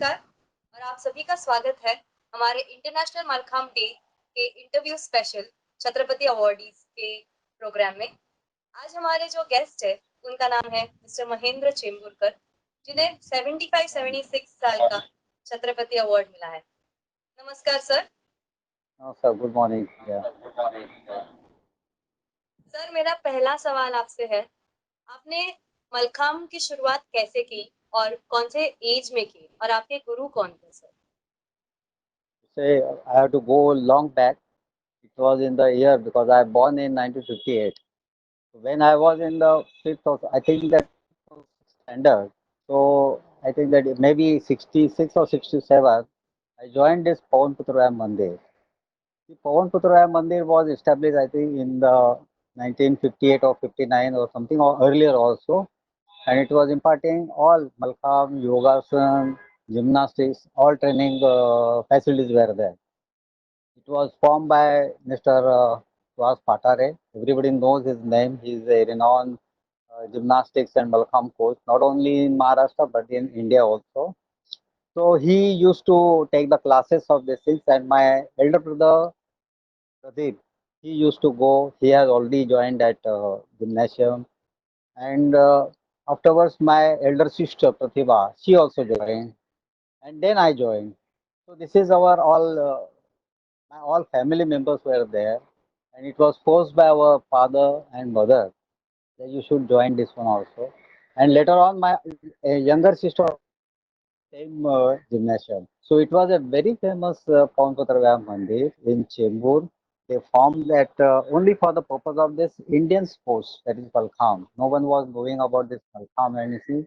नमस्कार और आप सभी का स्वागत है हमारे इंटरनेशनल मलखाम डे के इंटरव्यू स्पेशल छत्रपति अवार्डीज के प्रोग्राम में। आज हमारे जो गेस्ट है उनका नाम है मिस्टर महेंद्र चेंबूरकर, जिन्हें 75-76 साल का छत्रपति अवार्ड मिला है। नमस्कार sir. Oh, sir, good morning. Yeah. Sir, मेरा पहला सवाल आपसे है, आपने मलखाम की शुरुआत कैसे की और कौन से एज में की और आपके गुरु कौन थे sir? Say, I have to go long back. It was in the year because I born in 1958. When I was in the fifth or I think that standard, so I think that it maybe 66 or 67, I joined this Pawan Putraya Mandir. The Pawan Putraya Mandir was established, I think, in the 1958 or 59 or something, or earlier also. And it was imparting all Malkham, Yogasan, gymnastics, all training facilities were there. It was formed by Mr. Suhas Patare. Everybody knows his name. He is a renowned gymnastics and Malkham coach, not only in Maharashtra but in India also. So he used to take the classes of these things, and my elder brother Pradeep, he used to go. He has already joined that gymnasium, and afterwards my elder sister Pratibha, she also joined, and then I joined. So this is our all my all family members were there, and it was forced by our father and mother that you should join this one also. And later on, my younger sister same gymnasium. So it was a very famous Paunpatra Mandir in Chembur. They formed that only for the purpose of this Indian sports, that is Palkham. No one was knowing about this Palkham, and you see,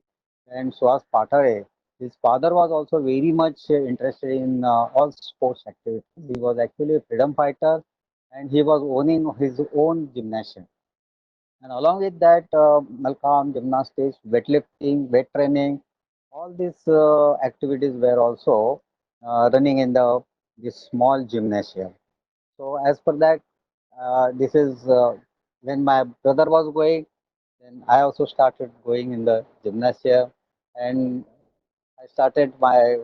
and Suhas Patare, his father was also very much interested in all sports activities. He was actually a freedom fighter, and he was owning his own gymnasium. And along with that, Malkham, gymnastics, weightlifting, weight training, all these activities were also running in the this small gymnasium. So as per that, this is when my brother was going, then I also started going in the gymnasium, and I started my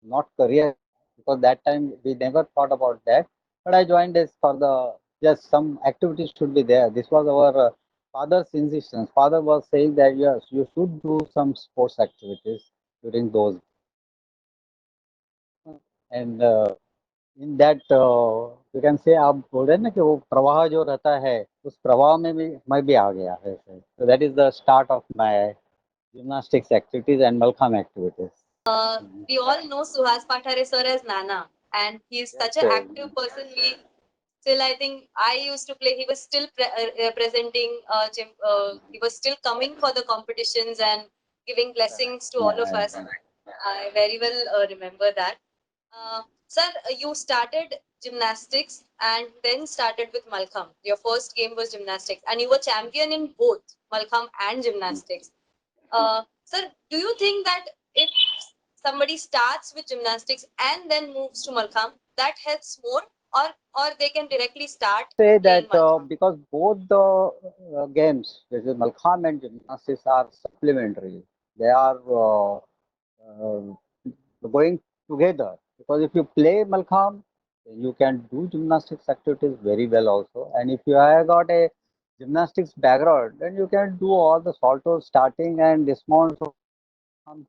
not career because that time we never thought about that. But I joined this for the just some activities should be there. This was our father's insistence. Father was saying that yes, you should do some sports activities during those, and in that you can say आप बोल रहे हैं ना कि वो प्रवाह जो रहता है उस प्रवाह में भी मैं भी आ गया है so that is the start of my gymnastics activities and Malkham activities. We all know Suhas Pathare sir as Nana, and he's Yes, such an active person. We still, I think, I used to play. He was still presenting. He was still coming for the competitions and giving blessings to all of yeah, us. I very well remember that. Sir, you started gymnastics and then started with Malkham. Your first game was gymnastics, and you were champion in both Malkham and gymnastics. Sir, do you think that if somebody starts with gymnastics and then moves to Malkham, that helps more, or they can directly I start would say playing that Malkham? because both the games, this is Malkham and gymnastics, are supplementary. They are going together. Because if you play Malkham, you can do gymnastics activities very well also. And if you have got a gymnastics background, then you can do all the saltos starting and dismount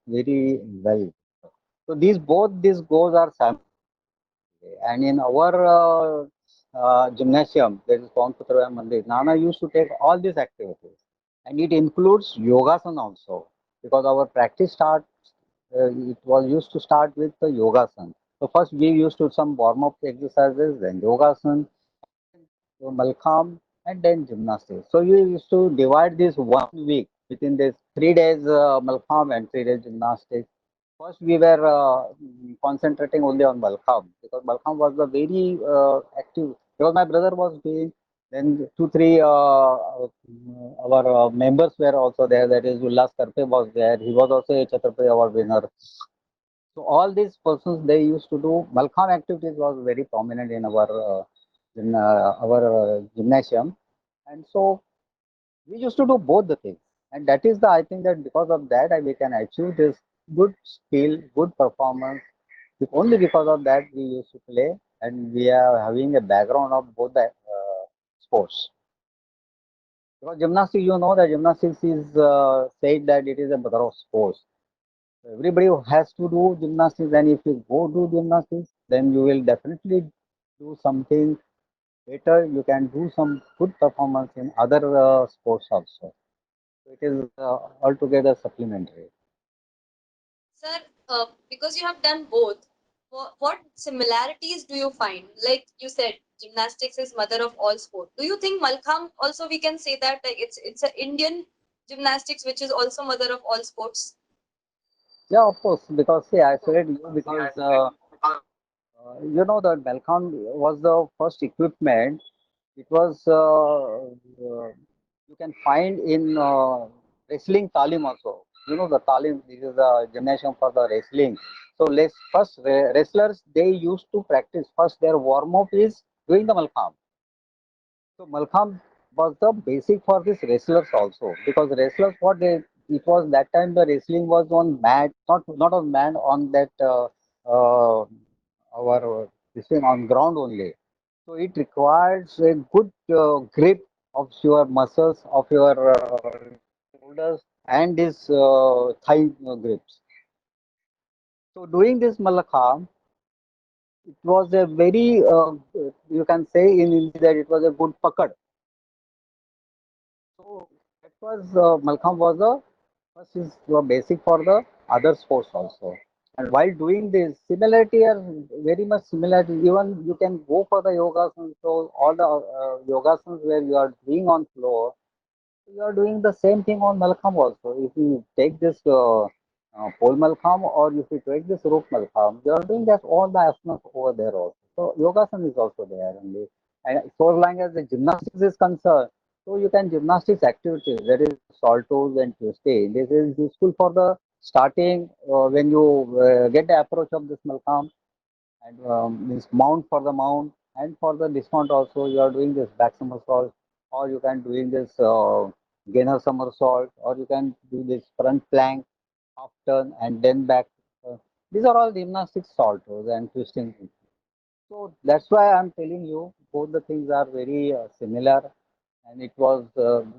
very well. So these both these goals are simultaneous. And in our gymnasium, there is Pawan Mandir, Nana used to take all these activities. And it includes yogasan also. Because our practice starts, it was used to start with the yogasan. So first we used to some warm-up exercises, then yogasan, so Malkham, and then gymnastics. So you used to divide this 1 week within this 3 days Malkham and 3 days gymnastics. First, we were concentrating only on Malkham because Malkham was the very active. Because my brother was doing, then two, three our members were also there. That is, Ullas Karpe was there. He was also a Chhatrapati Award winner. So all these persons they used to do Malkham activities was very prominent in our gymnasium, and so we used to do both the things, and that is the I think that because of that we can achieve this. good skill, good performance. Only because of that we used to play, and we are having a background of both the sports. Because gymnastics, you know that gymnastics is said that it is a mother of sports. So everybody has to do gymnastics, and if you go do gymnastics, then you will definitely do something better. You can do some good performance in other sports also. So it is altogether supplementary. Sir, because you have done both, what similarities do you find? Like you said, gymnastics is mother of all sport. Do you think Malkham also we can say that like it's an Indian gymnastics which is also mother of all sports? Yeah, of course, because see, I said you because you know that Belcom was the first equipment. It was you can find in wrestling talim also. You know the talim. This is the gymnasium for the wrestling. So let's first wrestlers they used to practice first. Their warm up is doing the Malkham. So Malkham was the basic for these wrestlers also because wrestlers what they it was that time the wrestling was on mat not on mat on that our this thing on ground only. So it requires a good grip of your muscles of your shoulders and this thigh grips. So doing this Malakam, it was a very you can say in Hindi that it was a good pakad. So that was Malkham was a first is basic for the other sports also. And while doing this, similarity are very much similarity. Even you can go for the yogasans. So all the yogasans where you are doing on floor, you are doing the same thing on Malkham also. If you take this pole Malkham or if you take this rope Malkham, you are doing that all the asanas over there also. So Yogasan is also there only. And so long as the gymnastics is concerned, so you can gymnastics activities, that is saltos and twisting. This is useful for the starting when you get the approach of this Malkham and means mount for the mount and for the dismount also you are doing this back somersault or you can doing this gainer somersault or you can do this front plank half turn and then back these are all gymnastics saltos and twisting so that's why I'm telling you both the things are very similar and it was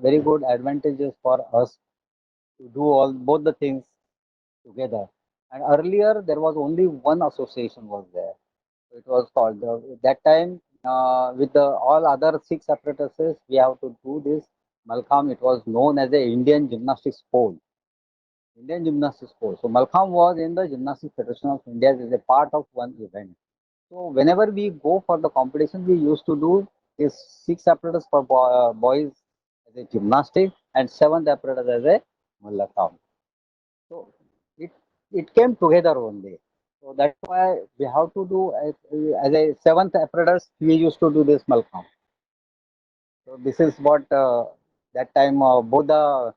very good advantages for us to do all both the things together and earlier there was only one association was there. It was called that time with the all other six apprentices. We have to do this Malkham. It was known as the Indian Gymnastics Pole. Indian Gymnastics Pole. So Malkham was in the Gymnastics Federation of India as a part of one event. So whenever we go for the competition, we used to do this six apparatus for boys as a gymnastics and seventh apparatus as a Malakam. So it it came together one day. So that's why we have to do as a seventh apparatus. We used to do this Malkham. So this is what that time both the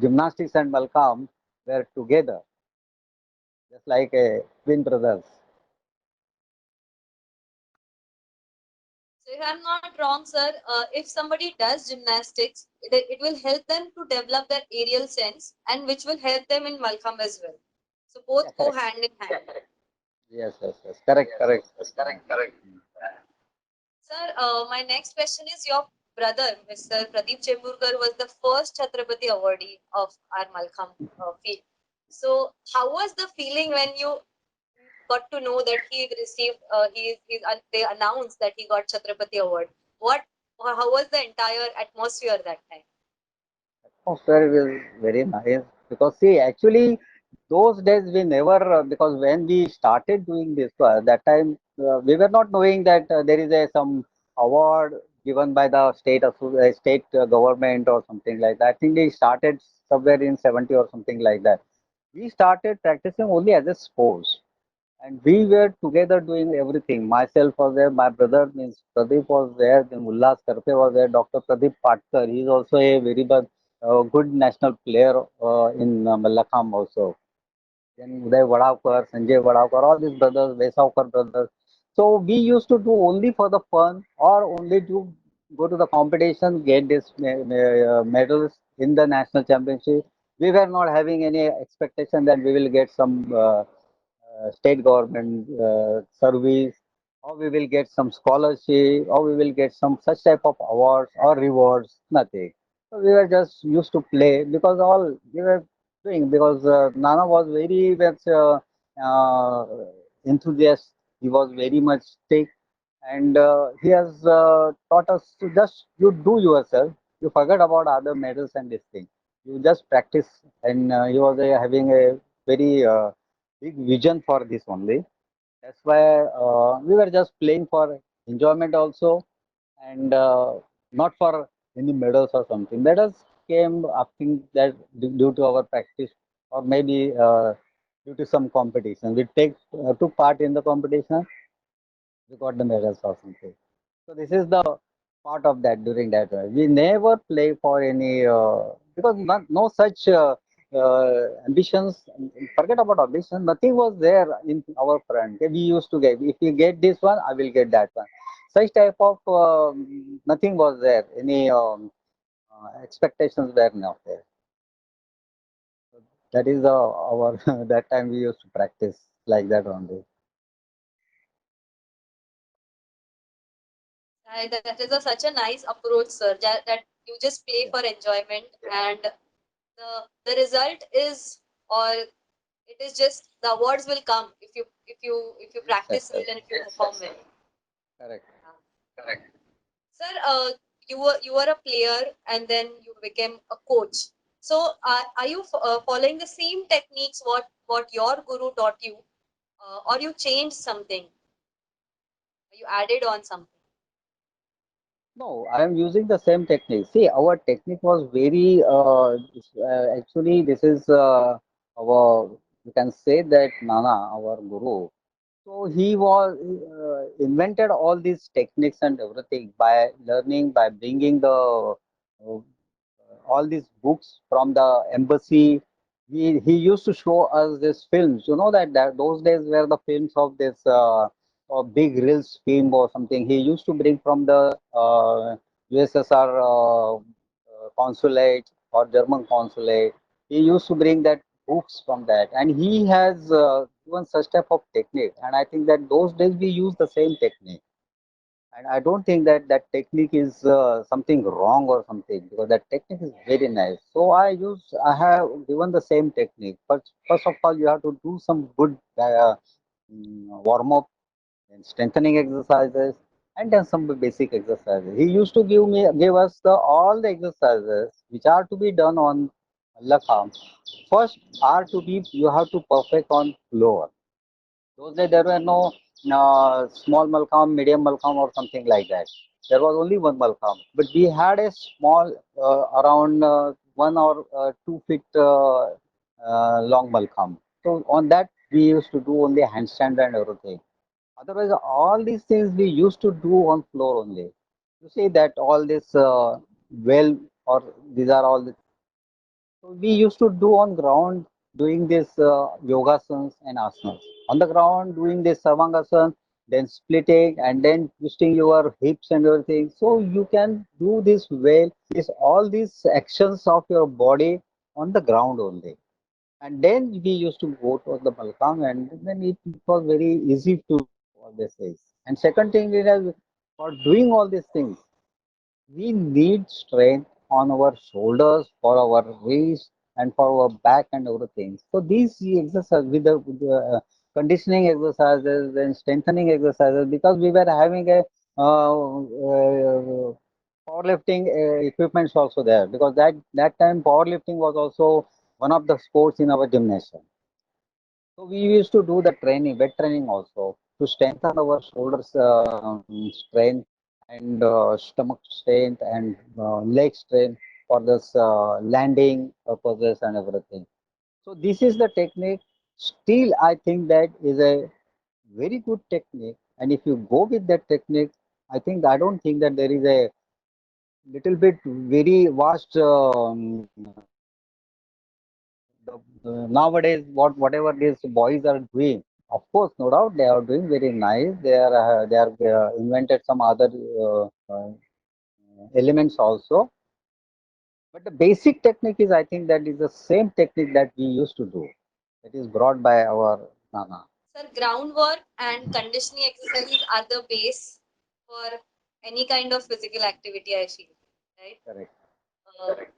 gymnastics and Malkham were together, just like twin brothers. So if I'm not wrong, sir, if somebody does gymnastics, it will help them to develop their aerial sense and which will help them in Malkham as well. So Yeah, both go correct. hand in hand. Yes, yes, yes. Correct, correct. Sir, my next question is your brother, Mr. Pradeep Chemburkar, was the first Chhatrapati awardee of our Malkham field. So, how was the feeling when you got to know that he received, they announced that he got Chhatrapati award? What, how was the entire atmosphere that time? Atmosphere is very nice because see, actually, those days we never because when we started doing this that time we were not knowing that there is a some award given by the state government or something like that. I think they started somewhere in 70 or something like that. We started practicing only as a sports. And we were together doing everything. Myself was there, my brother means Pradeep was there, then Ullas Karpe was there, Dr. Pradeep Patkar. He is also a very good national player in Mallakham also. Then Uday Vadavkar, Sanjay Vadavkar, all these brothers, Vesavkar brothers. So we used to do only for the fun or only to go to the competition, get this medals in the national championship. we were not having any expectation that we will get some state government service, or we will get some scholarship, or we will get some such type of awards or rewards. Nothing. So we were just used to play because all we were doing because Nana was very much uh, enthusiast. He was very much strict, and he has taught us to just you do yourself. You forget about other medals and this thing. You just practice, and he was having a very big vision for this only. That's why we were just playing for enjoyment also, and not for any medals or something. Medals came, I think, that due to our practice, or maybe due to some competition. We took part in the competition, we got the medals or something. So this is the part of that during that. We never play for any because no such ambitions. Forget about ambition. Nothing was there in our front. Okay, we used to get. If you get this one, I will get that one. Such type of nothing was there. Any expectations were not there. That is our that time we used to practice like that only. That is such a nice approach, sir. That you just play Yeah. for enjoyment, and the result is, or it is just the awards will come if you Yes, yes, practice yes. well and if you perform well. Correct. Correct. Sir, you were a player and then you became a coach. So are you following the same techniques what your guru taught you, or you changed something, or you added on something? No, I am using the same technique. See, our technique was very, actually, this is our, you can say that Nana, our guru. So he was invented all these techniques and everything by learning, by bringing the all these books from the embassy. He used to show us these films. You know that those days were the films of this big reels film or something. He used to bring from the USSR consulate or German consulate. He used to bring that books from that, and he has given such type of technique. And I think that those days we use the same technique. And I don't think that that technique is something wrong or something because that technique is very nice. So I have given the same technique. But first of all, you have to do some good warm up and strengthening exercises, and then some basic exercises. He used to give us the all the exercises which are to be done on Lakham. First are to be you have to perfect on floor. Those days there were no small Malcolm, medium Malcolm, or something like that. There was only one Malcolm, but we had a small, around 1 or 2 feet long Malcolm. So on that we used to do only handstand and everything. Otherwise, all these things we used to do on floor only. You see that all this well, or these are all the so we used to do on ground doing this yogasans and asanas. On the ground doing this savangasana, then splitting and then twisting your hips and everything. So you can do this well, this all these actions of your body on the ground only. And then we used to go to the Balkam, and then it was very easy to do all these things. And second thing is for doing all these things, we need strength on our shoulders, for our wrist, and for our back and everything. So these exercises with the conditioning exercises and strengthening exercises, because we were having a powerlifting equipments also there, because that time powerlifting was also one of the sports in our gymnasium. So we used to do the training, weight training also, to strengthen our shoulders strength and stomach strength and leg strength for this landing purposes and everything. So this is the technique. Still, I think that is a very good technique. And if you go with that technique, I don't think that there is a little bit very vast nowadays whatever these boys are doing, of course, no doubt they are doing very nice. They are invented some other uh, elements also, But the basic technique is, I think, that is the same technique that we used to do. That is brought by our Nana. Sir, groundwork and conditioning exercises are the base for any kind of physical activity, I feel, right? Correct.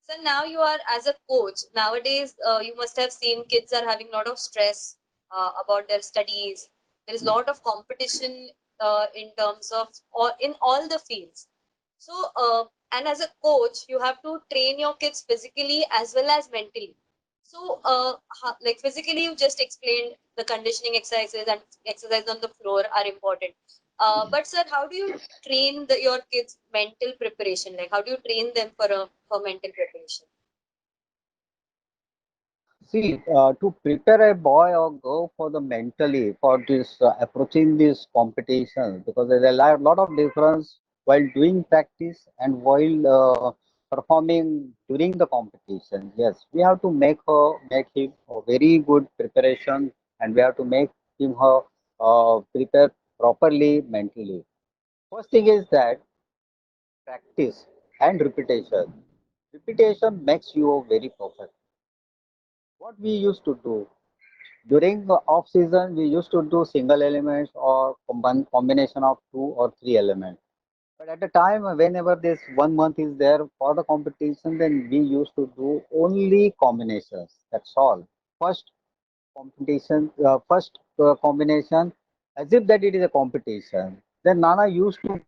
So now you are as a coach. Nowadays, you must have seen kids are having a lot of stress about their studies. There is a lot of competition in terms of or in all the fields. So, and as a coach, you have to train your kids physically as well as mentally. So, like physically, you just explained the conditioning exercises and exercise on the floor are important. But sir, how do you train your kids' mental preparation? Like, how do you train them for mental preparation? See, to prepare a boy or girl for the mentally for this approaching this competition, because there's a lot of difference while doing practice and while performing during the competition. Yes, we have to make him a very good preparation, and we have to make him her prepare properly mentally. First thing is that practice and repetition. Repetition makes you very perfect. What we used to do during the off season, we used to do single elements or combination of two or three elements. But at the time, whenever this 1 month is there for the competition, then we used to do only combinations. That's all. First combination, as if that it is a competition. Then Nana used to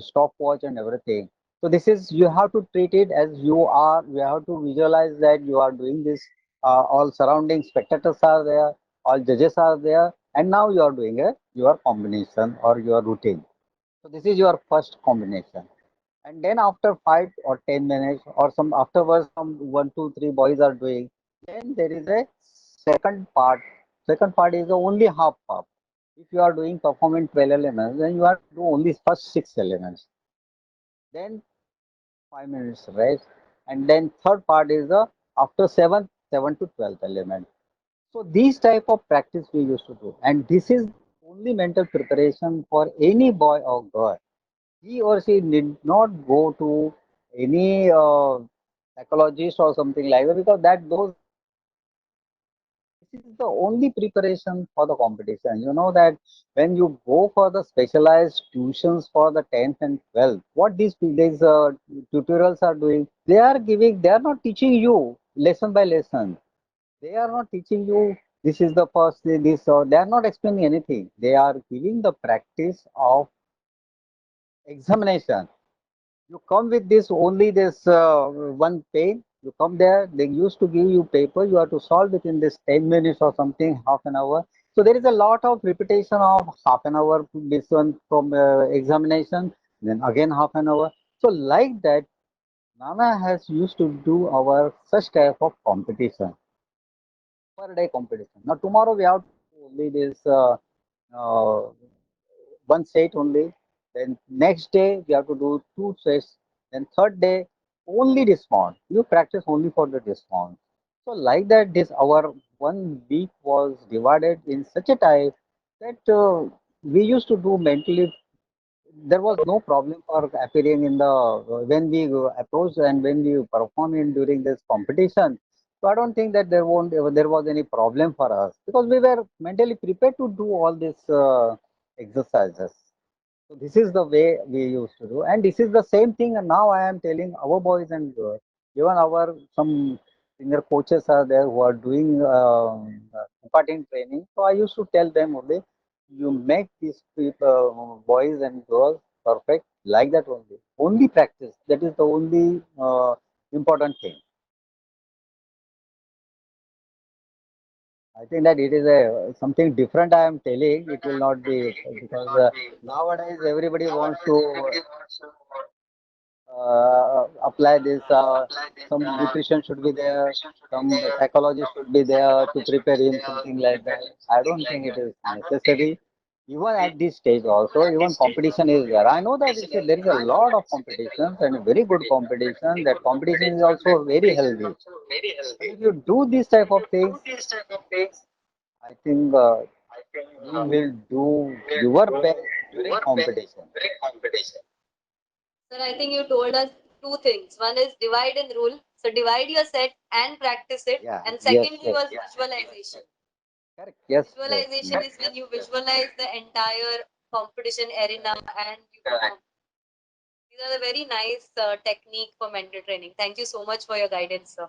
stopwatch and everything. So this is you have to treat it as you are. You have to visualize that you are doing this. All surrounding spectators are there, all judges are there, and now you are doing your combination or your routine. So this is your first combination, and then after 5 or 10 minutes or some afterwards, some one, two, three boys are doing. Then there is a second part. Second part is the only half part. If you are doing performing 12 elements, then you have to do only first 6 elements. Then 5 minutes rest, and then third part is the after 7 to 12th element. So these type of practice we used to do, and this is only mental preparation for any boy or girl. He or she need not go to any psychologist or something like that, because that those this is the only preparation for the competition. You know that when you go for the specialized tuitions for the 10th and 12th, what these tutorials are doing, they are not teaching you lesson by lesson. They are not teaching you this is the first, this, or they are not explaining anything. They are giving the practice of examination. You come with this only this one page. You come there. They used to give you paper. You have to solve it in this 10 minutes or something, half an hour. So there is a lot of repetition of half an hour this one from examination, then again half an hour. So like that, Nana has used to do our such type of competition, per day competition. Now tomorrow we have to do only this uh, one set only. Then next day we have to do two sets. Then third day only dismount. You practice only for the dismount. So like that, this our 1 week was divided in such a type that we used to do mentally. There was no problem for appearing in the when we approach and when we perform in during this competition. So I don't think that there was any problem for us, because we were mentally prepared to do all these exercises. So this is the way we used to do, and this is the same thing. And now I am telling our boys and girls, even our some senior coaches are there who are doing imparting training. So I used to tell them only, you make these people, boys and girls perfect like that only. Only practice. That is the only important thing. I think that it is a something different. I am telling it will not be, because nowadays everybody wants to apply this. Some nutrition should be there, some psychology should be there to prepare him, something like that. I don't think it is necessary. Even at this stage, also, even competition is there. I know that there is a lot of competitions and a very good competition. That competition is also very healthy. But if you do this type of things, I think you will do your best during competition. Sir, I think you told us two things. One is divide and rule. So divide your set and practice it. Yeah. And Yes. secondly Yes. was visualization. Correct. Yes. Yes. Visualization is when you visualize the entire competition arena and you perform. These are the very nice technique for mental training. Thank you so much for your guidance, sir.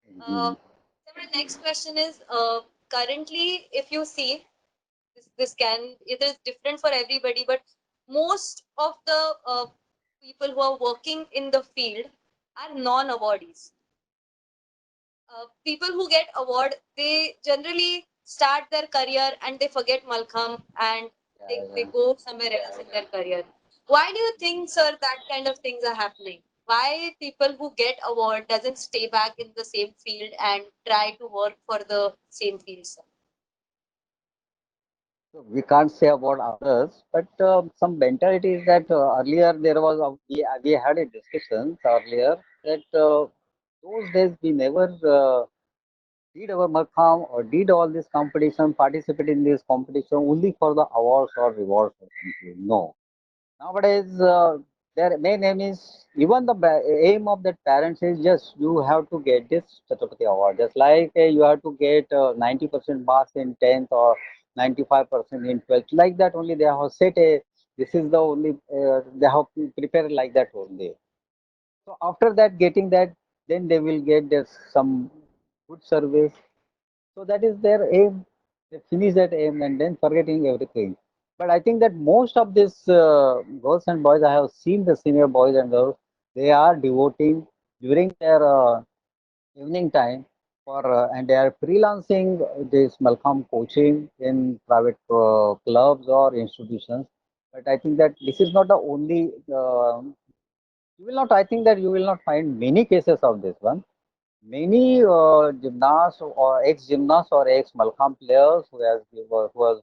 Mhm. So my next question is, currently, if you see, it is different for everybody, but most of the people who are working in the field are non-awardees. People who get award, they generally start their career and they forget Malcolm and Yeah. they Yeah. go somewhere else in their career. Why do you think, sir, that kind of things are happening? Why people who get award doesn't stay back in the same field and try to work for the same field, sir? So we can't say about others, but some mentality is that earlier there was we had a discussion earlier that those days we never did our Markham or did all this competition, participate in this competition only for the awards or rewards or something. No. Nowadays, their main aim is even the aim of that parents is just you have to get this Chhatrapati award. Just like you have to get 90% marks in 10th or 95% in 12th. Like that only they have set a, this is the only, they have to prepare like that only. So after that, getting that, then they will get their some good service. So that is their aim. They finish that aim and then forgetting everything. But I think that most of these girls and boys, I have seen the senior boys and girls, they are devoting during their evening time for, and they are freelancing this Malcolm coaching in private clubs or institutions. But I think that this is not the only, you will not, I think that you will not find many cases of this one. Many gymnasts or ex-gymnasts or ex-Malkham players who has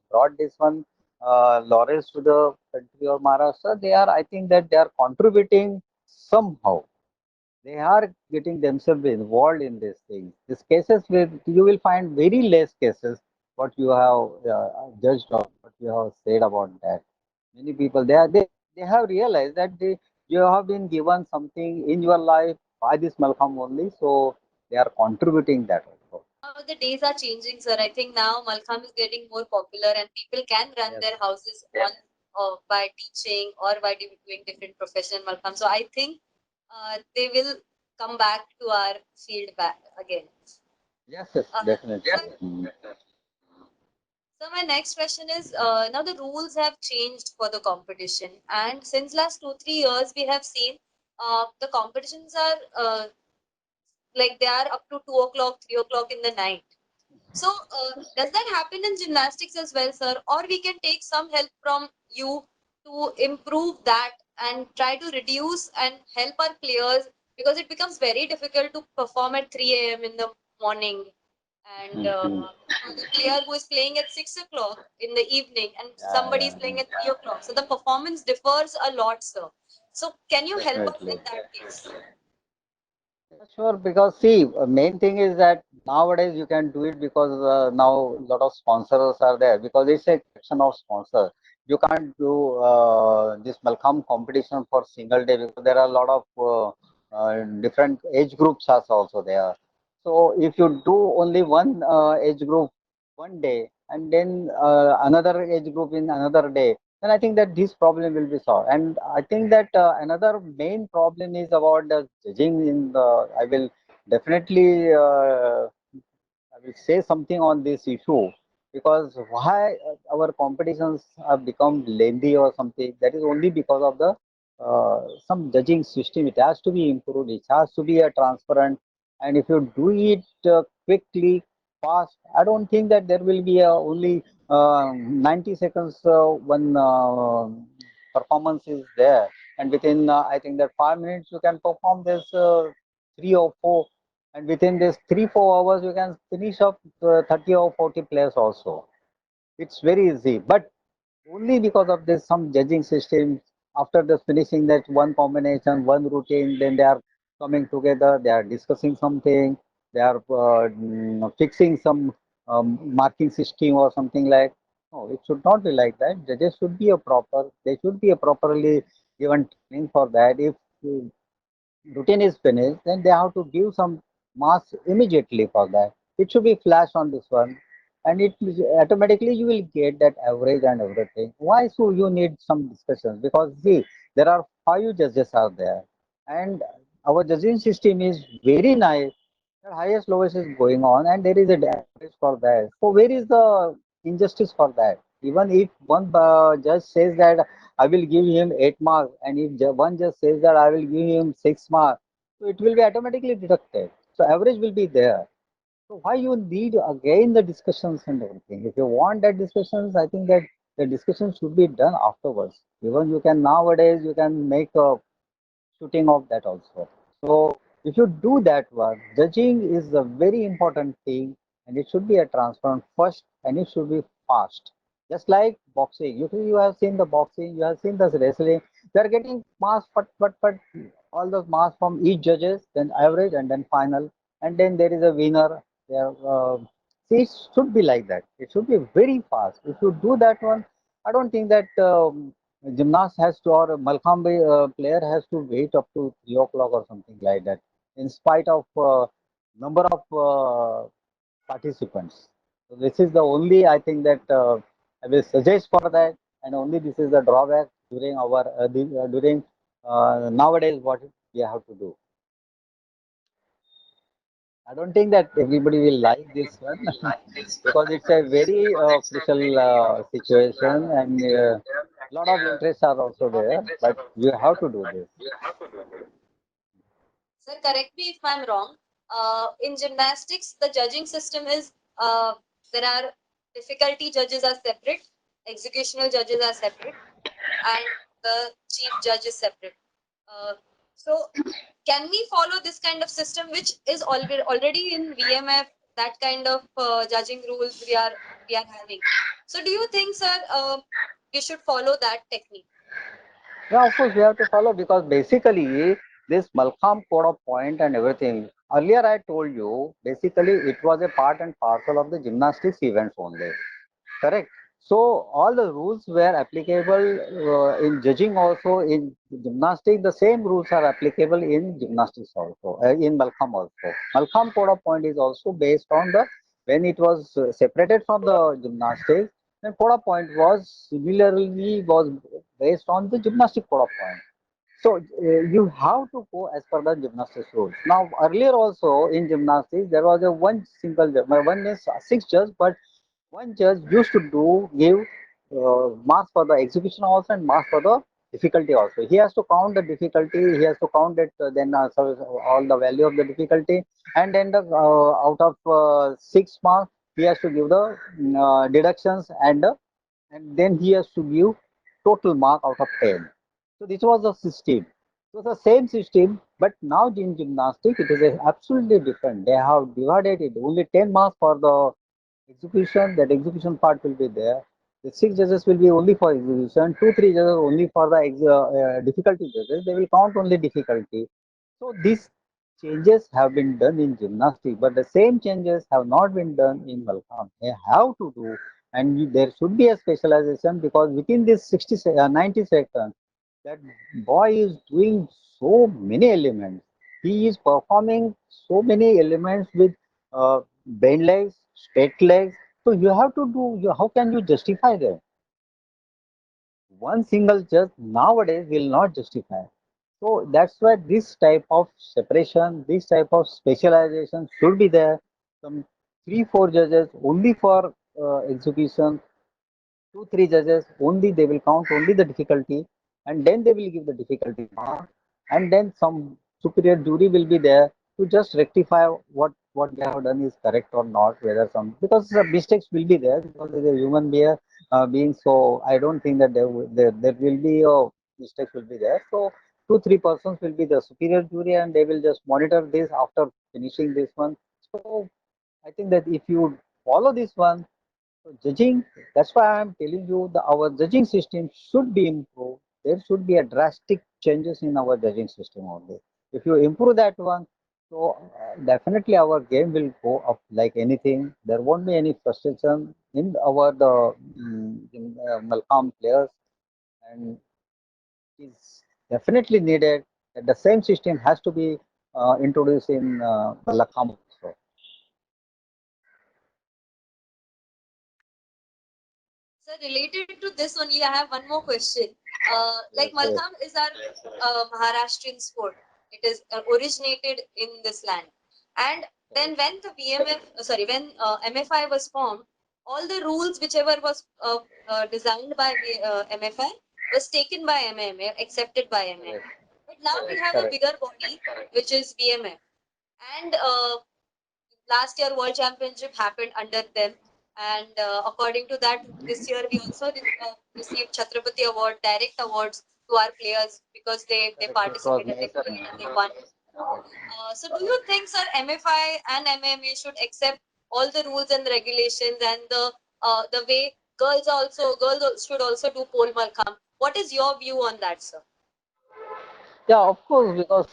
brought this one laurels to the country or Maharashtra, they are, I think that they are contributing somehow. They are getting themselves involved in these things. These cases with you will find very less cases what you have judged or what you have said about that. Many people they have realized that you have been given something in your life by this Malcolm only, so they are contributing that also. Now the days are changing, sir. I think now Malkham is getting more popular and people can run Yes. their houses on by teaching or by doing different profession Malkham. So I think they will come back to our field back again. Yes, yes, definitely. So, so my next question is, now the rules have changed for the competition, and since last 2 3 years we have seen the competitions are like they are up to 2 o'clock, 3 o'clock in the night. So, does that happen in gymnastics as well, sir? Or we can take some help from you to improve that and try to reduce and help our players because it becomes very difficult to perform at 3 a.m. in the morning. And Mhm. the player who is playing at 6 o'clock in the evening and Yeah, somebody is yeah, playing at 3 o'clock. So, the performance differs a lot, sir. So, can you help us definitely. in that case? Sure, because see, main thing is that nowadays you can do it because now a lot of sponsors are there because it's a question of sponsor. You can't do this Malcolm competition for single day because there are a lot of different age groups are also there. So if you do only one age group one day and then another age group in another day, then I think that this problem will be solved. And I think that another main problem is about the judging in the. I will definitely I will say something on this issue because why our competitions have become lengthy or something. That is only because of the some judging system. It has to be improved. It has to be a transparent. And if you do it quickly, fast, I don't think that there will be only 90 seconds one performance is there, and within I think that 5 minutes you can perform this three or four, and within this 3 4 hours you can finish up 30 or 40 players also. It's very easy, but only because of this some judging system after the finishing that one combination one routine then they are coming together, they are discussing something, they are fixing some marking system or something like. No, it should not be like that. Judges should be a proper, they should be a properly given training for that. If routine is finished, then they have to give some marks immediately for that. It should be flash on this one, and automatically you will get that average and everything. Why so you need some discussions? Because see, there are five judges are there, and our judging system is very nice. The highest lowest is going on, and there is a average for that. So where is the injustice for that? Even if one judge says that I will give him 8 marks, and if one judge says that I will give him 6 marks, so it will be automatically deducted. So average will be there. So why you need again the discussions and everything? If you want that discussions, I think that the discussion should be done afterwards. Even you can nowadays you can make a shooting of that also. So if you do that one, judging is a very important thing, and it should be a transparent first, and it should be fast. Just like boxing, you have seen the boxing, you have seen the wrestling. They are getting mass, but all those mass from each judges, then average, and then final, and then there is a winner. There, see, it should be like that. It should be very fast. If you do that one, I don't think that. Gymnast has to or Malkhamb player has to wait up to 3 o'clock or something like that, in spite of number of participants. So this is the only I think that I will suggest for that, and only this is the drawback during our during nowadays what we have to do. I don't think that everybody will like this one because it's a very crucial situation and lot of interests are also there, but you have to do this. Sir, correct me if I'm wrong. In gymnastics, the judging system is there are difficulty judges are separate, executional judges are separate, and the chief judge is separate. Uh, so, can we follow this kind of system, which is already in VMF? That kind of judging rules we are having. So, do you think, sir, we should follow that technique? Yeah, of course we have to follow because basically this Malcolm code of point and everything. Earlier I told you basically it was a part and parcel of the gymnastics events only. Correct. So all the rules were applicable in judging also in gymnastics. The same rules are applicable in gymnastics also in Malcolm also. Malcolm code of point is also based on the when it was separated from the gymnastics. Then code of point was similarly was based on the gymnastic code of point. So you have to go as per the gymnastics rules. Now earlier also in gymnastics there was a one single judge. One is six judges, but one judge used to give marks for the execution also and marks for the difficulty also. He has to count the difficulty. He has to count it then so all the value of the difficulty, and then out of 6 marks he has to give the deductions and then he has to give total mark out of 10. So this was the system. It was the same system, but now in gymnastics it is absolutely different. They have divided it only 10 marks for the execution. That execution part will be there. The six judges will be only for execution. Two, three judges only for the difficulty judges. They will count only difficulty. So these changes have been done in gymnastics, but the same changes have not been done in Malkhamb. They have to do, and there should be a specialization because within this 90 seconds, that boy is doing so many elements. He is performing so many elements with bend legs, straight legs. So you have to do. How can you justify that? One single judge nowadays will not justify. So that's why this type of separation, this type of specialization should be there. Some three, four judges only for execution, two, three judges only they will count only the difficulty, and then they will give the difficulty mark, and then some superior jury will be there to just rectify what they have done is correct or not, whether some because the mistakes will be there because there is a human being. So I don't think that there will be mistakes will be there. So two three persons will be the superior jury and they will just monitor this after finishing this one. So I think that if you follow this one, so judging, that's why I'm telling you the our judging system should be improved. There should be a drastic changes in our judging system only. If you improve that one, so definitely our game will go up like anything. There won't be any frustration in our the Malcolm players, and is definitely needed The same system has to be introduced in Malakham also. So related to this only, I have one more question. Like Yes, yes. Malkham is our Maharashtrian sport. It is originated in this land. And then Correct. when the when MFI was formed, all the rules whichever was designed by MFI was taken by MMA, accepted by Correct. MMA. But now we Correct. have a Correct. bigger body, which is BMF. And last year World Championship happened under them, and according to that, this year we also received Chhatrapati Award, direct awards to our players because they Correct. It was participated, they nice. played and they won. So do you think, sir, MFI and MMA should accept all the rules and regulations and the way girls should also do pole malkham? What is your view on that, sir? Yeah, of course, because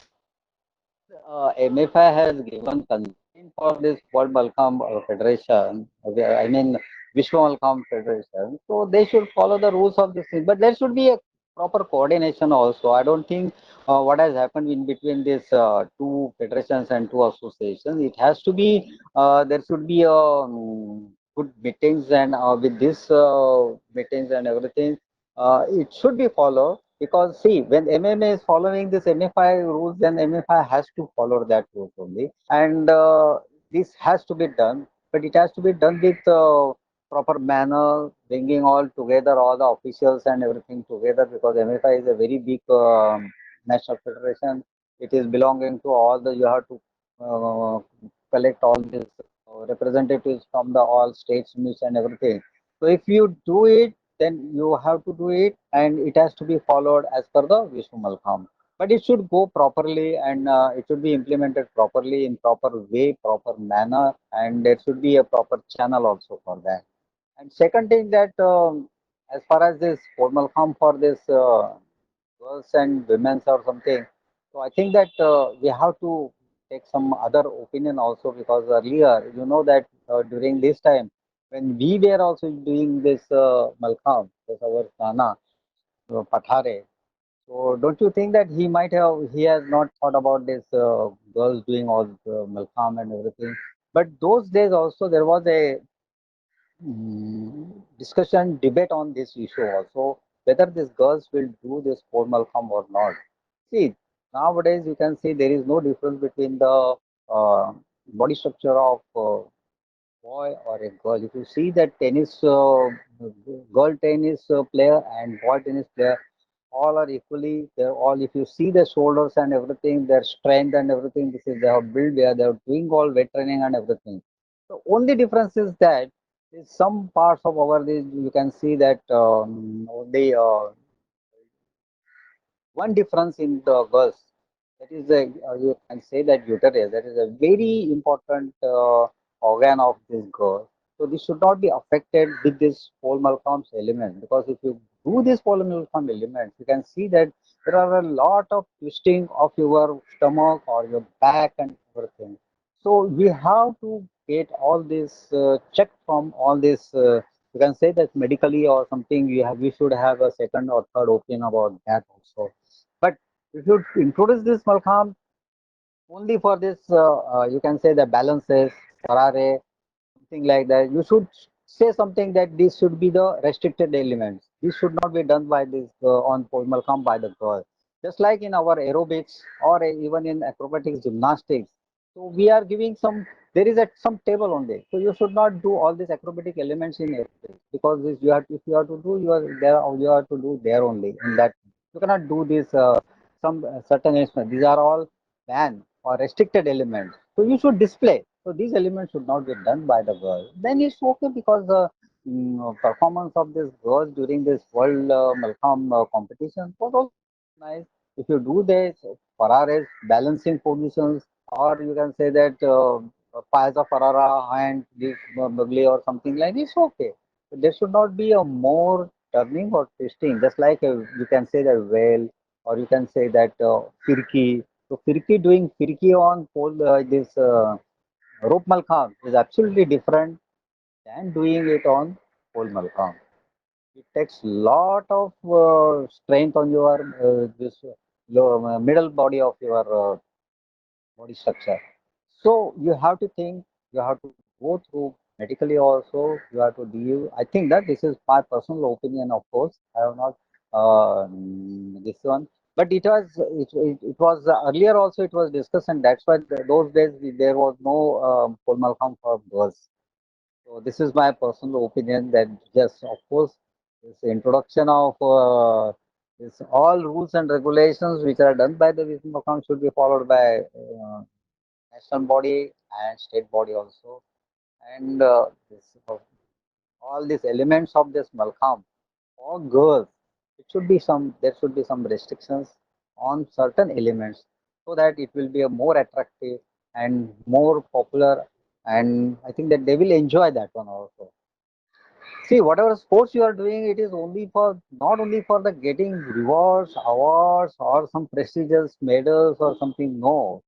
MFI has given consent for this World Malcolm Federation, I mean Vishwa Malcolm Federation, so they should follow the rules of this thing. But there should be a proper coordination also. I don't think what has happened in between these two federations and two associations. It has to be there should be good meetings and with this meetings and everything, it should be followed. Because see, when MMA is following this MFI rules, then MFI has to follow that rules only, and this has to be done. But it has to be done with proper manner, bringing all together, all the officials and everything together. Because MFI is a very big national federation. It is belonging to all the. You have to uh, collect all these representatives from the all states, news and everything. So if you do it, then you have to do it and it has to be followed as per the Vishnu Malkham. But it should go properly and it should be implemented properly in proper way, proper manner, and there should be a proper channel also for that. And second thing that as far as this formal form for this girls and women's or something, so I think that we have to take some other opinion also because earlier, you know that during this time when we were also doing this Malkham, this our Nana Pathare. So don't you think that he has not thought about this girls doing all the Malkham and everything? But those days also there was a discussion, debate on this issue also, whether these girls will do this formal come or not. See, nowadays you can see there is no difference between the body structure of boy or a girl. If you see that tennis, girl tennis player and boy tennis player, all are equally. They're all. If you see their shoulders and everything, their strength and everything, this is they have built there. They are doing all weight training and everything. The only difference is that in some parts of our this you can see that only one difference in the girls. That is the you can say that uterus. That is a very important organ of this girl. So this should not be affected with this Paul Malcolm's element because if you do this Paul Malcolm element, you can see that there are a lot of twisting of your stomach or your back and everything. So we have to get all this checked from all this. You can say that medically or something. We should have a second or third opinion about that also. But if you introduce this Malkham only for this, you can say the balances, Ferrari, something like that. You should say something that this should be the restricted elements. This should not be done by this on pole Malkham by the girl. Just like in our aerobics or even in acrobatics gymnastics. So we are giving some. There is some table on this. So you should not do all these acrobatic elements in aerobics because this you have if you have to do you are there you have to do there only in that you cannot do this some certain instruments. These are all banned or restricted elements. So you should display. So these elements should not be done by the girl. Then it's okay because the performance of this girls during this world Malcolm competition was also nice. If you do this, Ferraris balancing positions, or you can say that Paisa Ferrara hand this bubbly or something like this, okay. There should not be a more turning or twisting, just like you can say that whale, or you can say that firki. So firki doing firki on pole this rope malkham is absolutely different than doing it on pole malkham. It takes lot of strength on your this. middle body of your body structure. So you have to think, you have to go through medically also, you have to deal. I think that this is my personal opinion, of course. I have not this one, but it was earlier also it was discussed, and that's why those days there was no full Malcolm for girls. So this is my personal opinion that yes, of course, this introduction of this all rules and regulations which are done by the Wisdom account should be followed by national body and state body also. And all these elements of this Malkham for girls, there should be some restrictions on certain elements so that it will be a more attractive and more popular, and I think that they will enjoy that one also. See, whatever sports you are doing, it is only for not only for the getting rewards, awards, or some prestigious medals or something. No,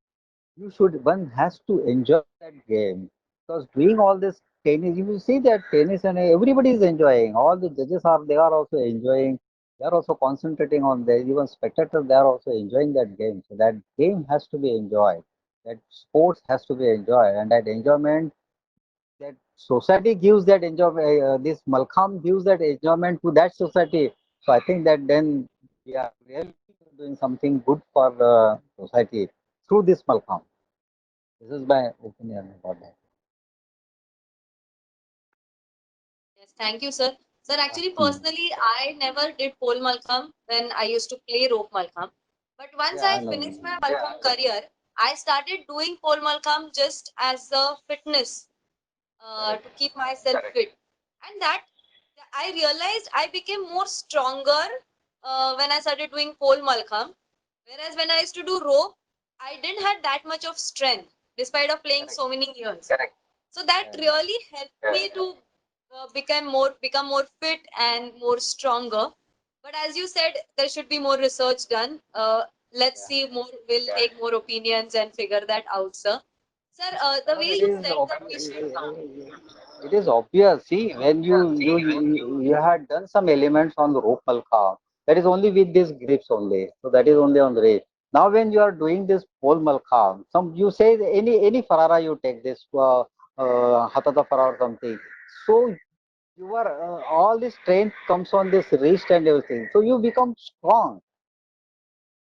you should. One has to enjoy that game because doing all this tennis, you will see that tennis and everybody is enjoying. All the judges are they are also enjoying. They are also concentrating on the even spectators. They are also enjoying that game. So that game has to be enjoyed. That sports has to be enjoyed, and that enjoyment that society gives that enjoy this Malkham gives that enjoyment to that society. So I think that then we are really doing something good for the society through this Malkham. This is my opinion about that. Yes, thank you, sir. Sir, actually, Hmm. personally, I never did pole Malkham when I used to play rope Malkham. But once Yeah, I I know. finished my Malkham career, I started doing pole Malkham just as a fitness Correct. to keep myself fit. And that I realized I became more stronger when I started doing pole Malkham. Whereas when I used to do rope, I didn't have that much of strength despite of playing Correct. so many years. Correct. So that Yeah. really helped me to become more fit and more stronger. But as you said, there should be more research done. Let's Yeah. see more. We'll take more opinions and figure that out, sir. Sir, the No, way it you is said that we obvious. should. It is obvious. See, when you had done some elements on the rope malka, that is only with these grips only. So that is only on the race. Now, when you are doing this pole malka, some you say any farara you take this hatata farara or something. So you are all this strength comes on this wrist and everything. So you become strong.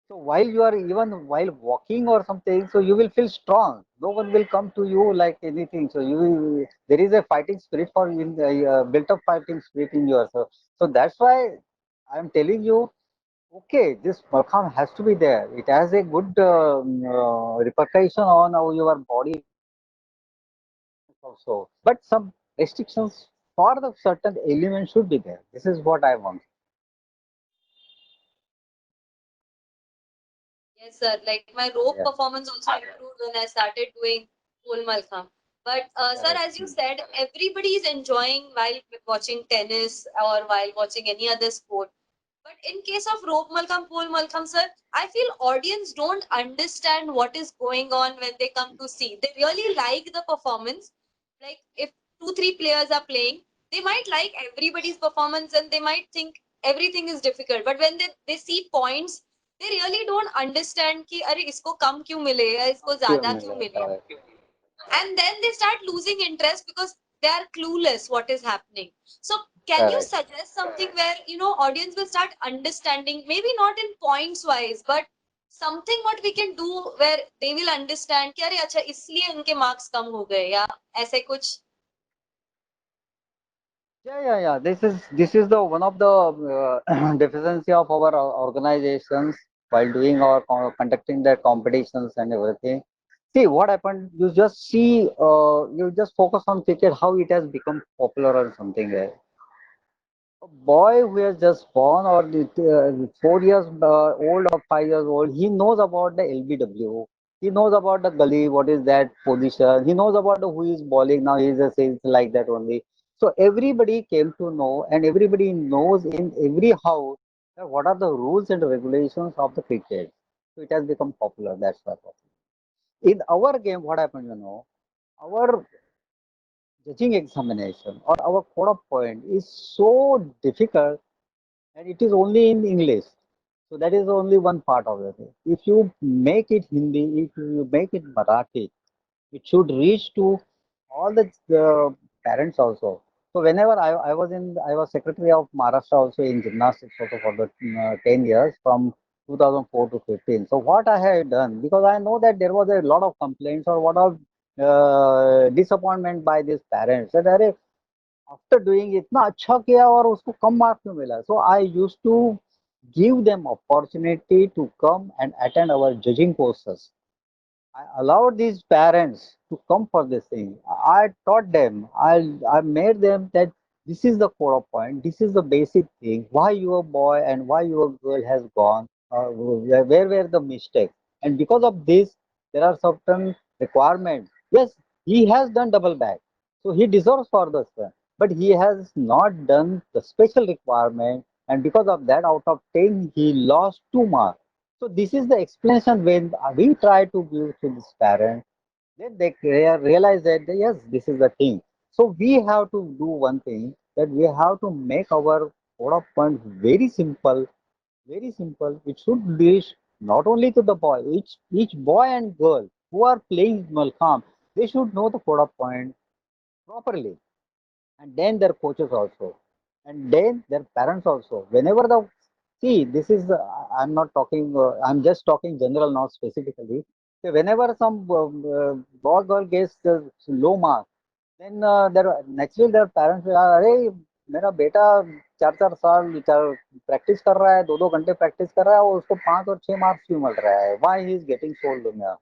So while you are even while walking or something, so you will feel strong. No one will come to you like anything. So there is a fighting spirit for in built up fighting spirit in yourself. So that's why I'm telling you, okay, this Malkham has to be there. It has a good repercussion on how your body also. But some restrictions for the certain elements should be there. This is what I want. Yes, sir. Like my rope Yeah, performance also improved when I started doing pole Malkham. But sir, correct. as you said, everybody is enjoying while watching tennis or while watching any other sport. But in case of rope Malkham, pole Malkham, sir, I feel audience don't understand what is going on when they come to see. They really like the performance. Like if two, three players are playing, they might like everybody's performance and they might think everything is difficult. But when they see points, they really don't understand कि अरे इसको कम क्यों मिले या इसको ज्यादा क्यों मिले, Correct. and then they start losing interest because they are clueless what is happening. So can you Correct. suggest something where audience will start understanding, maybe not in points wise, but something what we can do where they will understand कि अरे अच्छा इसलिए उनके marks कम हो गए या ऐसे कुछ. Yeah. This is the one of the deficiency of our organizations while doing or conducting their competitions and everything. See what happened. You just focus on cricket, how it has become popular or something. A boy who has just born or 4 years old or 5 years old, he knows about the LBW. He knows about the gully, what is that position. He knows about the who is bowling now. He just says like that only. So everybody came to know, and everybody knows in every house that what are the rules and regulations of the cricket. So it has become popular. That's why. In our game, what happened? Our judging examination or our code of point is so difficult and it is only in English. So that is only one part of it. If you make it Hindi, if you make it Marathi, it should reach to all the parents also. So whenever I was secretary of Maharashtra also in gymnastics also for the 10 years from 2004 to 15. So what I had done, because I know that there was a lot of complaints or what of disappointment by these parents that अरे after doing इतना अच्छा किया और उसको कम marks क्यों मिला. So I used to give them opportunity to come and attend our judging courses. I allowed these parents to come for this thing. I taught them. I made them that this is the core of point. This is the basic thing. Why your boy and why your girl has gone. Where were the mistakes? And because of this, there are certain requirements. Yes, he has done double back, so he deserves for this one. But he has not done the special requirement, and because of that, out of 10, he lost 2 marks. So this is the explanation when we try to give to this parent, then they realize that yes, this is the thing. So we have to do one thing that we have to make our code of point very simple, very simple. It should reach not only to the boy, each boy and girl who are playing Malkham, they should know the code of point properly, and then their coaches also, and then their parents also. Whenever the see, this is I'm not talking. I'm just talking general, not specifically. So whenever some boy girl gets the low mark, then their naturally their parents will, अरे मेरा बेटा 4 4 साल practice कर रहा है, 2 2 घंटे practice कर रहा है और उसको 5 और 6 मार्क्स क्यों मिल रहा है? Why he is getting so low?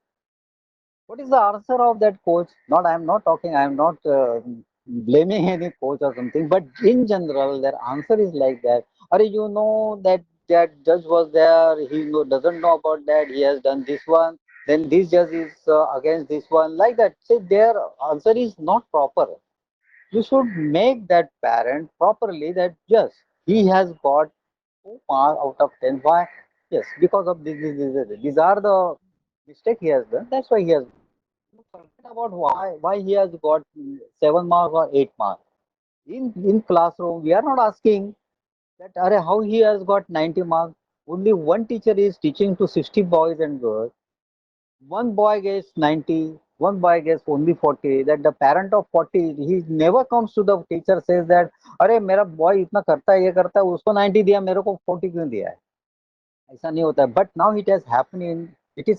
What is the answer of that coach? Not, I'm not talking, I'm not blaming any coach or something, but in general, their answer is like that. Or you know that judge was there, he doesn't know about that, he has done this one, then this judge is against this one, like that. Say their answer is not proper. You should make that parent properly that yes, he has got 2 marks out of 10. Why? Yes, because of this. These are the mistake he has done. That's why he has forget about why he has got 7 marks or 8 marks. In classroom, we are not asking that are how he has got 90 marks. Only one teacher is teaching to 60 boys and girls. One boy gets 90, one boy gets only 40. That the parent of 40, he never comes to the teacher says that अरे मेरा boy इतना करता है ये करता है उसको 90 दिया मेरे को 40 क्यों दिया है. ऐसा नहीं होता है. But now it is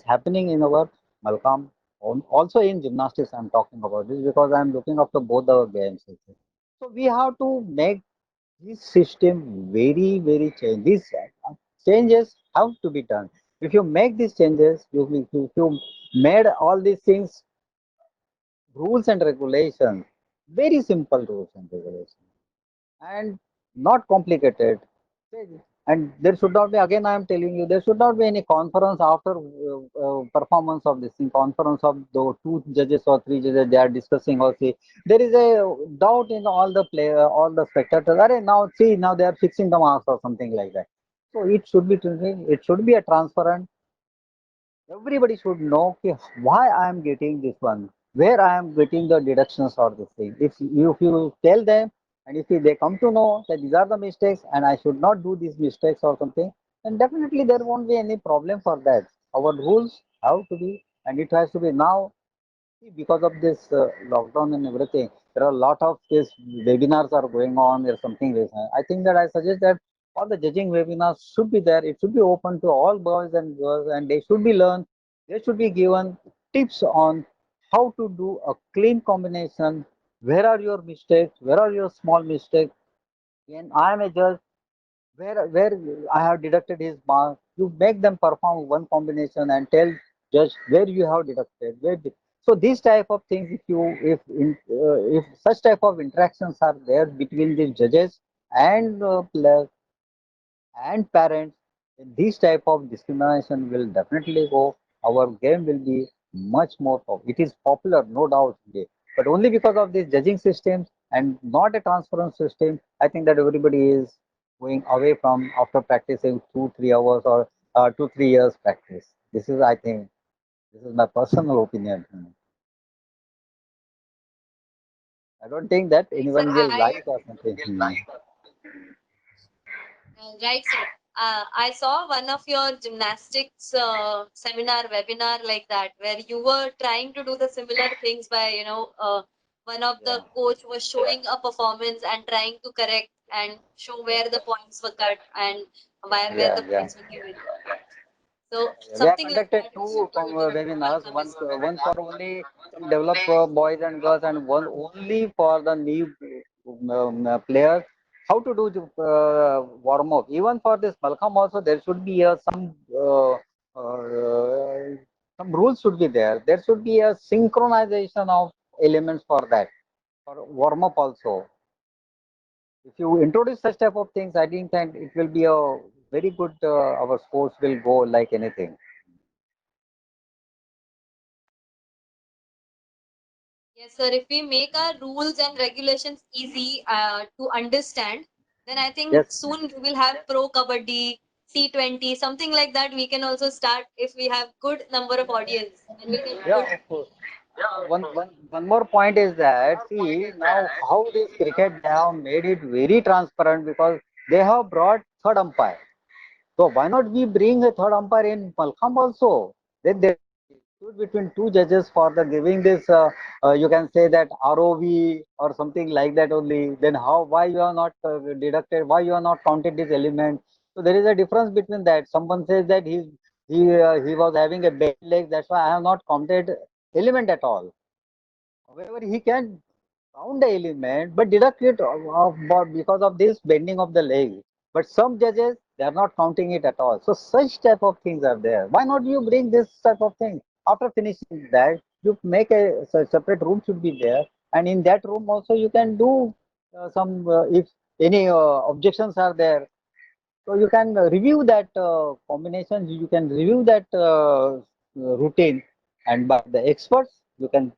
happening in our Malkam. Also in gymnastics I'm talking about this because I'm looking after both the games. So we have to make this system very change. These changes have to be done. If you make these changes, if you made all these things rules and regulations, very simple rules and regulations and not complicated. And there should not be, again, I am telling you, there should not be any conference after performance of this thing, conference of the 2 judges or 3 judges, they are discussing or see. There is a doubt in all the player, all the spectators. Are now see, now they are fixing the marks or something like that. So it should be a transparent. Everybody should know कि why I am getting this one, where I am getting the deductions or this thing. If you tell them and if they come to know that these are the mistakes and I should not do these mistakes or something, then definitely there won't be any problem for that. Our rules have to be, and it has to be now. See, because of this lockdown and everything, there are a lot of these webinars are going on or something. I think that I suggest that all the judging webinars should be there. It should be open to all boys and girls, and they should be learned. They should be given tips on how to do a clean combination. Where are your mistakes? Where are your small mistakes? When I am a judge, where I have deducted his mark, you make them perform one combination and tell judge where you have deducted. So these type of things, if such type of interactions are there between the judges and players and parents, then this type of discrimination will definitely go. Our game will be much more. It is popular, no doubt today, but only because of this judging system and not a transparent system. I think that everybody is going away from after practicing 2 3 hours or 2 3 years practice. This is, I think, this is my personal opinion. I don't think that Right, sir. anyone will like or something. Right, sir. I saw one of your gymnastics seminar webinar like that, where you were trying to do the similar things by, one of the Yeah, coach was showing a performance and trying to correct and show where the points were cut and where yeah, the yeah. points were given. So We have something like conducted that which two webinars, Malcolm is doing. one for only develop boys and girls, and one only for the new players. How to do the warm up? Even for this Malcolm also, there should be some rules should be there. There should be a synchronization of elements for that for warm up also. If you introduce such type of things, I think that it will be a very good. Our sports will go like anything. Yes, sir. If we make our rules and regulations easy to understand, then I think Yes. soon we will have Pro Kabaddi, T20, something like that. We can also start if we have good number of audience and we get Yeah, good. of course. One more point is that see now how this cricket they have made it very transparent because they have brought third umpire. So why not we bring a third umpire in Malkham also? Then there is dispute between two judges for the giving this. You can say that ROV or something like that only. Then how? Why you are not deducted? Why you are not counted this element? So there is a difference between that. Someone says that he was having a bad leg. That's why I have not counted element at all. However, he can count the element, but deduct it because of this bending of the leg. But some judges they are not counting it at all. So such type of things are there. Why not you bring this type of thing? After finishing that, you make a separate room should be there, and in that room also you can do some if any objections are there. So you can review that combinations, you can review that routine, and by the experts, you can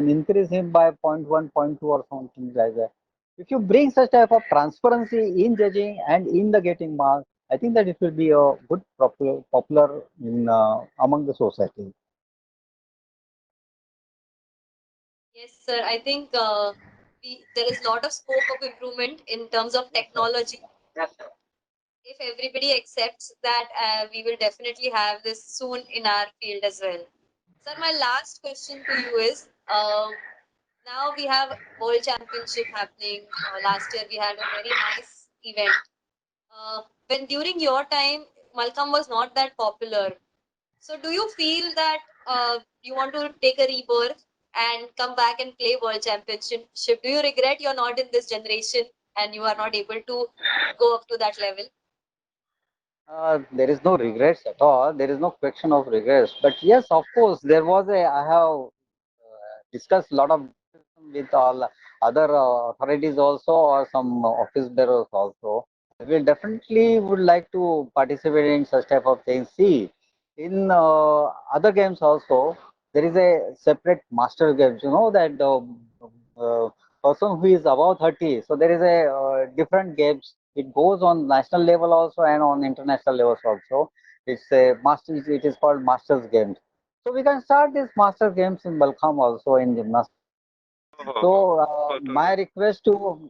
increase him by point 0.1, point 0.2 or something like that. If you bring such type of transparency in judging and in the getting marks, I think that it will be a good popular in among the society. Yes, sir. I think there is a lot of scope of improvement in terms of Yes, sir. technology. If everybody accepts that, we will definitely have this soon in our field as well. Sir, my last question to you is, now we have World Championship happening. Last year we had a very nice event. When during your time, Malcolm was not that popular. So do you feel that you want to take a rebirth and come back and play World Championship? Do you regret you're not in this generation and you are not able to go up to that level? There is no regrets at all. There is no question of regrets. But yes, of course, there was a. I have discussed a lot of with all other authorities also or some office bearers also. I will definitely would like to participate in such type of things. See, in other games also, there is a separate master games. You know that the person who is above 30, so there is a different games. It goes on national level also and on international levels also. It's a master. It is called masters games. So we can start these master games in Balkham also in gymnastics. So my request to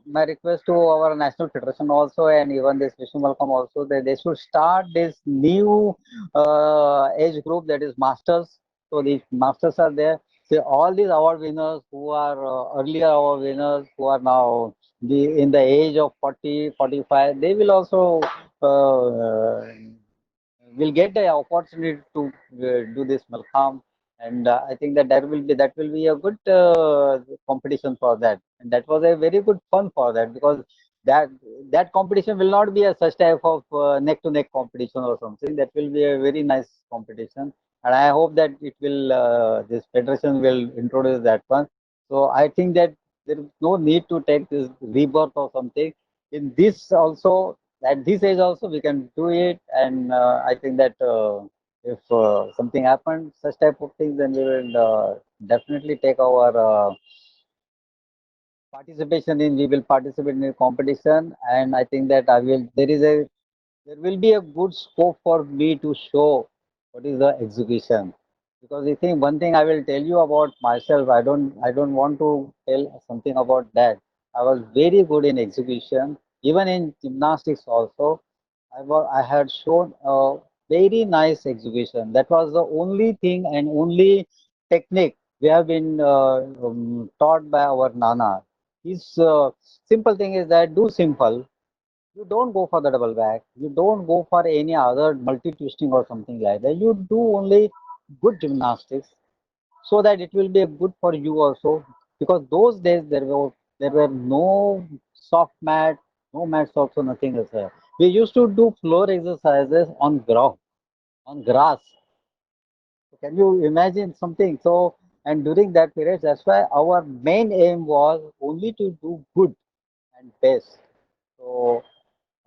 our national federation also and even this Vishnu Malcolm also that they should start this new age group that is masters. So these masters are there. So all these award winners who are earlier award winners who are now in the age of 40, 45, they will also will get the opportunity to do this Malkham, and I think that that will be a good competition for that, and that was a very good fun for that because that that competition will not be a such type of neck to neck competition or something. That will be a very nice competition, and I hope that it will this federation will introduce that one. So I think that there is no need to take this rebirth or something. In this also at this age also we can do it, and I think that if something happens such type of things, then we will definitely take our participation in we will participate in a competition, and I think that I will there will be a good scope for me to show what is the execution. Because I think one thing I will tell you about myself, I don't want to tell something about that. I was very good in execution, even in gymnastics also. I had shown a very nice exhibition. That was the only thing and only technique we have been taught by our Nana. His simple thing is that do simple. You don't go for the double back. You don't go for any other multi twisting or something like that. You do only good gymnastics so that it will be good for you also. Because those days there were no soft mat, no mats also, nothing else. We used to do floor exercises on ground, on grass. So can you imagine something? So, and during that period, that's why our main aim was only to do good and best. So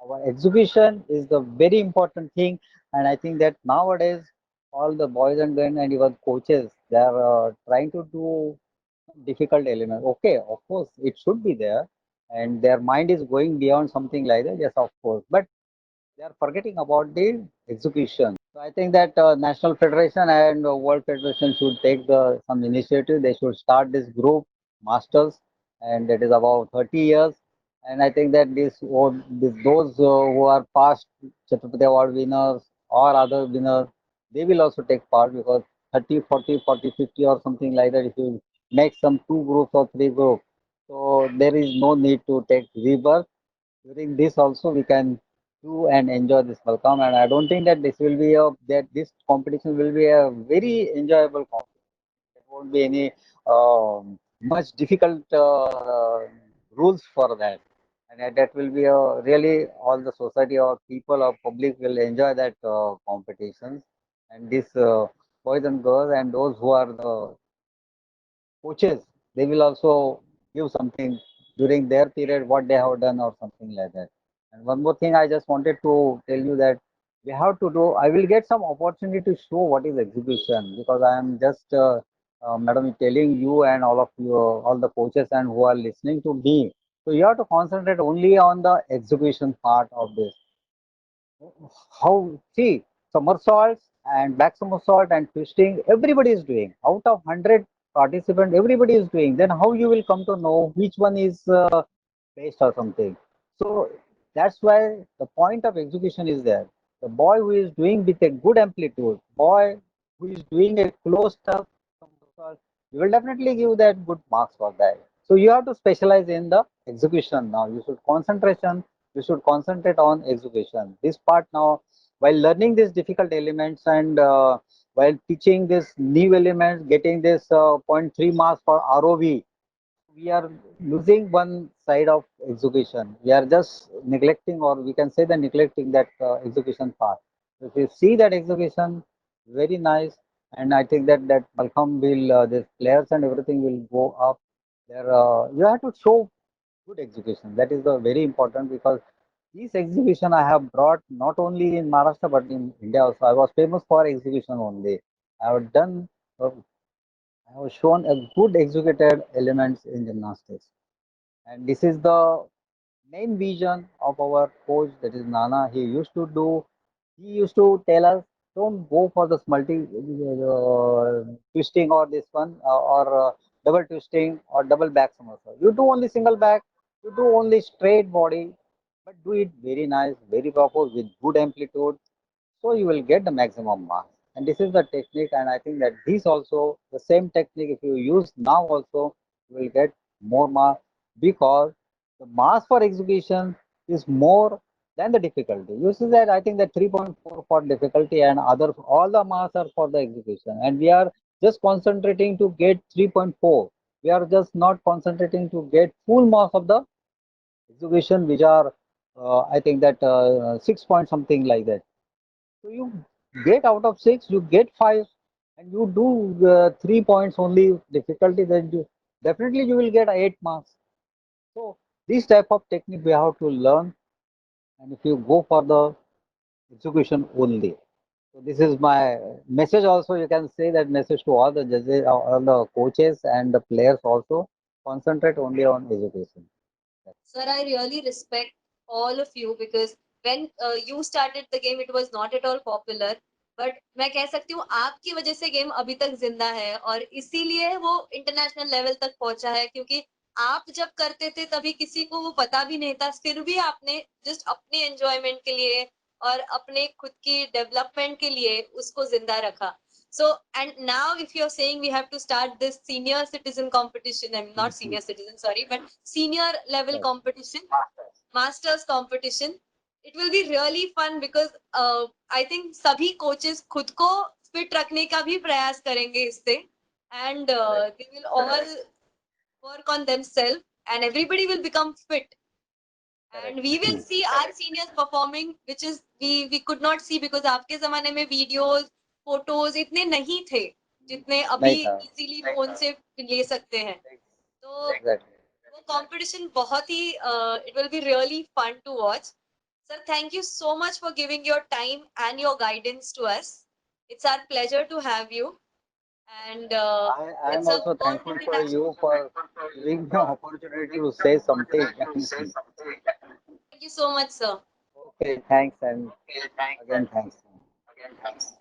our exhibition is the very important thing, and I think that nowadays all the boys and men and even coaches they are trying to do difficult element. Okay, of course it should be there, and their mind is going beyond something like that. Yes, of course, but they are forgetting about the execution. So I think that National Federation and World Federation should take some initiative. They should start this group, Masters, and it is about 30 years. And I think that those who are past Chhatrapati Award winners or other winners, they will also take part because 30, 40, 40, 50 or something like that, if you make some two groups or three groups, so there is no need to take rebirth. During this also we can do and enjoy this welcome, and I don't think that this competition will be a very enjoyable competition. There won't be any much difficult rules for that, and that will be a really all the society or people or public will enjoy that competitions, and this boys and girls and those who are the coaches, they will also give something during their period what they have done or something like that. And one more thing I just wanted to tell you that we have to do, I will get some opportunity to show what is exhibition because I am just, madam, telling you and all of you, all the coaches and who are listening to me. So you have to concentrate only on the exhibition part of this. How, see, somersaults and back somersault and twisting, everybody is doing. Out of 100 participants, everybody is doing. Then how you will come to know which one is best or something? So that's why the point of execution is there. The boy who is doing with a good amplitude, boy who is doing a close up somersault, you will definitely give that good marks for that. So you have to specialize in the execution now. You should concentrate on execution. This part now, while learning these difficult elements and while teaching this new elements, getting this zero point 0.3 marks for ROV, we are losing one side of execution. We are just neglecting, or we can say that neglecting that execution part. If you see that execution, very nice, and I think that Malcolm will, the players and everything will go up. There, you have to show good execution. That is the very important because this exhibition I have brought not only in Maharashtra but in India also. I was famous for exhibition only. I have done, I have shown a good executed elements in gymnastics, and this is the main vision of our coach. That is Nana. He used to do. He used to tell us, don't go for this multi twisting or this one or double twisting or double back somersault. You do only single back. You do only straight body, but do it very nice, very proper with good amplitude so you will get the maximum marks. And this is the technique, and I think that this also the same technique if you use now also you will get more marks because the marks for execution is more than the difficulty. You see that I think that 3.4 for difficulty and other all the marks are for the execution, and we are just concentrating to get 3.4. We are just not concentrating to get full marks of the execution, which are I think that 6 point something like that. So you get out of six, you get five, and you do 3 points only difficulty, then definitely you will get 8 marks. So this type of technique we have to learn, and if you go for the execution only. So this is my message. Also, you can say that message to all the judges, all the coaches, and the players also. Concentrate only on education. Sir, I really respect all of you because when you started the game, it was not at all popular. But मैं कह सकती हूँ आपकी वजह से game अभी तक जिंदा है और इसीलिए वो इंटरनेशनल लेवल तक पहुंचा है क्योंकि आप जब करते थे तभी किसी को वो पता भी नहीं था फिर भी आपने जस्ट अपने एंजॉयमेंट के लिए और अपने खुद की डेवलपमेंट के लिए उसको जिंदा रखा. So, and now if you're saying we have to start this senior citizen competition, I'm not senior citizen, sorry, but senior level Yes. competition, masters competition, it will be really fun because I think सभी coaches खुद को fit रखने का भी प्रयास करेंगे इससे, and Correct. they will all work on themselves and everybody will become fit. And Correct. we will see our seniors performing, which is we could not see because आपके जमाने में videos, photos इतने नहीं थे जितने अभी नहीं था. easily phone से ले सकते हैं. तो Exactly. वो competition बहुत ही it will be really fun to watch. Sir, thank you so much for giving your time and your guidance to us. It's our pleasure to have you. And I am it's a also born thankful for international. you for giving me opportunity to say something. Thank you so much, sir. Okay, thanks, and again thanks.